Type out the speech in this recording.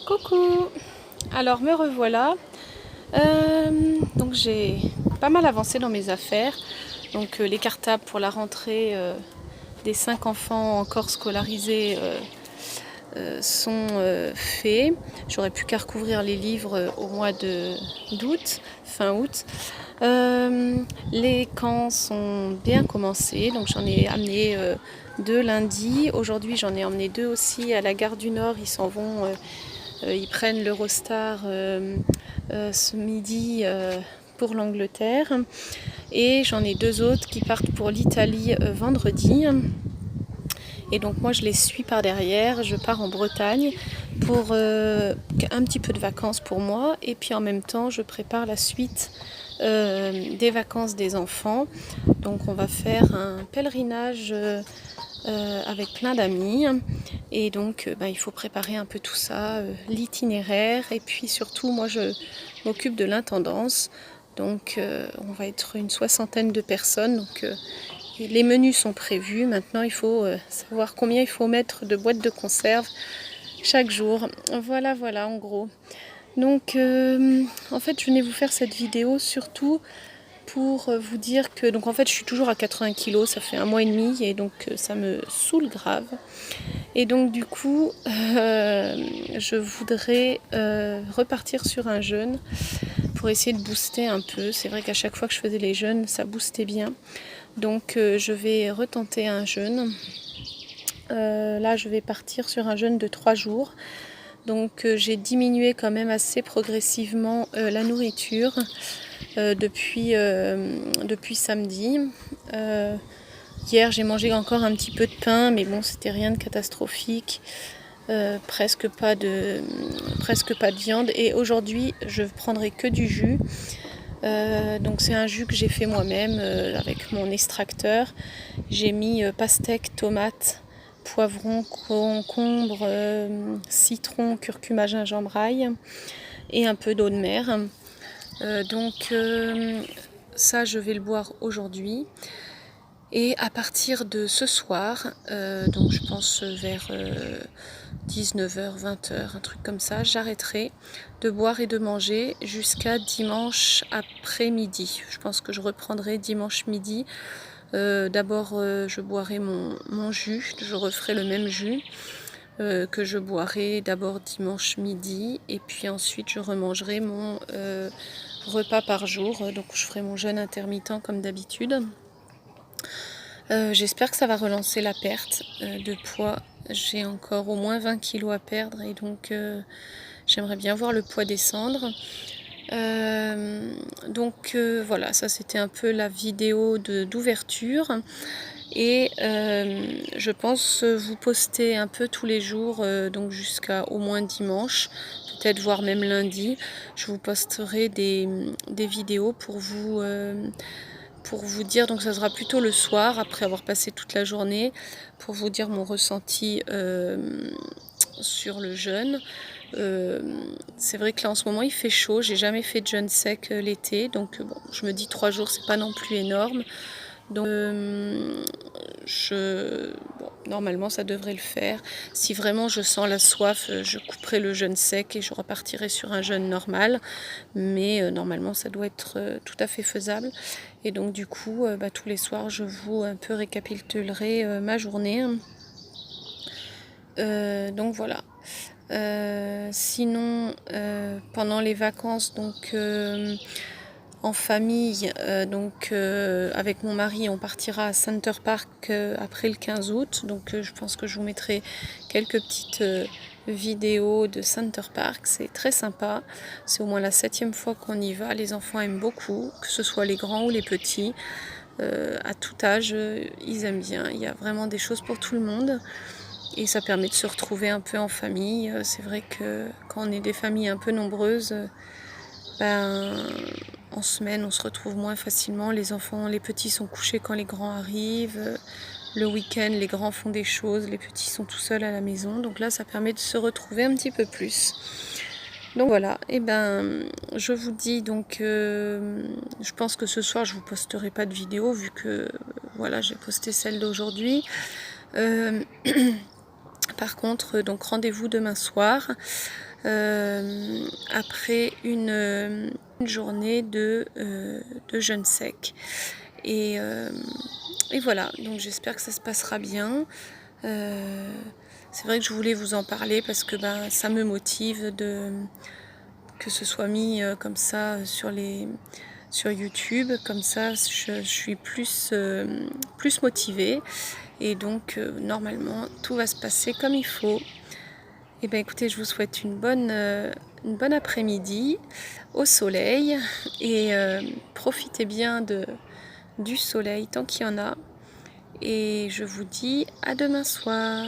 Coucou! Alors me revoilà. Donc j'ai pas mal avancé dans mes affaires. Donc les cartables pour la rentrée des 5 enfants encore scolarisés sont faits. J'aurais plus qu'à recouvrir les livres au mois d'août, fin août. Les camps sont bien commencés, donc j'en ai amené 2 lundi. Aujourd'hui j'en ai emmené 2 aussi à la gare du Nord. Ils s'en vont, ils prennent l'Eurostar ce midi pour l'Angleterre. Et j'en ai 2 autres qui partent pour l'Italie vendredi. Et donc moi je les suis par derrière, je pars en Bretagne pour un petit peu de vacances pour moi, et puis en même temps je prépare la suite des vacances des enfants. Donc on va faire un pèlerinage avec plein d'amis, et donc il faut préparer un peu tout ça, l'itinéraire, et puis surtout moi je m'occupe de l'intendance. Donc on va être une 60aine de personnes, donc les menus sont prévus. Maintenant il faut savoir combien il faut mettre de boîtes de conserve chaque jour. Voilà en gros. Donc en fait je venais vous faire cette vidéo surtout pour vous dire que donc en fait je suis toujours à 80 kg, ça fait 1 mois et demi, et donc ça me saoule grave. Et donc du coup je voudrais repartir sur un jeûne pour essayer de booster un peu. C'est vrai qu'à chaque fois que je faisais les jeûnes ça boostait bien. Donc je vais retenter un jeûne. Là je vais partir sur un jeûne de 3 jours. Donc j'ai diminué quand même assez progressivement la nourriture depuis samedi. Hier j'ai mangé encore un petit peu de pain, mais bon c'était rien de catastrophique. Presque pas de viande. Et aujourd'hui je prendrai que du jus. Donc c'est un jus que j'ai fait moi-même avec mon extracteur. J'ai mis pastèque, tomate, poivron, concombre, citron, curcuma, gingembre, ail et un peu d'eau de mer. Donc ça je vais le boire aujourd'hui. Et à partir de ce soir, donc je pense vers 19h, 20h, un truc comme ça, j'arrêterai de boire et de manger jusqu'à dimanche après-midi. Je pense que je reprendrai dimanche midi. D'abord je boirai mon jus, je referai le même jus que je boirai d'abord dimanche midi, et puis ensuite je remangerai mon repas par jour. Donc je ferai mon jeûne intermittent comme d'habitude. J'espère que ça va relancer la perte de poids. J'ai encore au moins 20 kg à perdre, et donc j'aimerais bien voir le poids descendre. Donc voilà, ça c'était un peu la vidéo d'ouverture. Et je pense vous poster un peu tous les jours, donc jusqu'à au moins dimanche, peut-être voire même lundi. Je vous posterai des vidéos pour vous dire, donc ça sera plutôt le soir après avoir passé toute la journée, pour vous dire mon ressenti sur le jeûne. C'est vrai que là en ce moment il fait chaud, j'ai jamais fait de jeûne sec l'été, donc bon, je me dis 3 jours c'est pas non plus énorme. Donc normalement ça devrait le faire. Si vraiment je sens la soif, je couperai le jeûne sec et je repartirai sur un jeûne normal. Mais normalement ça doit être tout à fait faisable. Et donc du coup, tous les soirs je vous un peu récapitulerai ma journée. Donc voilà. Sinon, pendant les vacances, donc en famille, avec mon mari, on partira à Center Park après le 15 août. Donc je pense que je vous mettrai quelques petites vidéos de Center Park. C'est très sympa. C'est au moins la 7e fois qu'on y va. Les enfants aiment beaucoup, que ce soit les grands ou les petits. À tout âge, ils aiment bien. Il y a vraiment des choses pour tout le monde. Et ça permet de se retrouver un peu en famille. C'est vrai que quand on est des familles un peu nombreuses, en semaine on se retrouve moins facilement. Les enfants, les petits sont couchés quand les grands arrivent. Le week-end, les grands font des choses, les petits sont tout seuls à la maison. Donc là, ça permet de se retrouver un petit peu plus. Donc voilà, et je vous dis, donc je pense que ce soir je vous posterai pas de vidéo, vu que voilà, j'ai posté celle d'aujourd'hui. Par contre, donc rendez-vous demain soir après une journée de jeûne sec. Et voilà, donc j'espère que ça se passera bien. C'est vrai que je voulais vous en parler parce que ça me motive que ce soit mis comme ça sur YouTube. Comme ça, je suis plus motivée. Et donc, normalement, tout va se passer comme il faut. Et bien écoutez, je vous souhaite une bonne après-midi au soleil. Et profitez bien du soleil tant qu'il y en a. Et je vous dis à demain soir.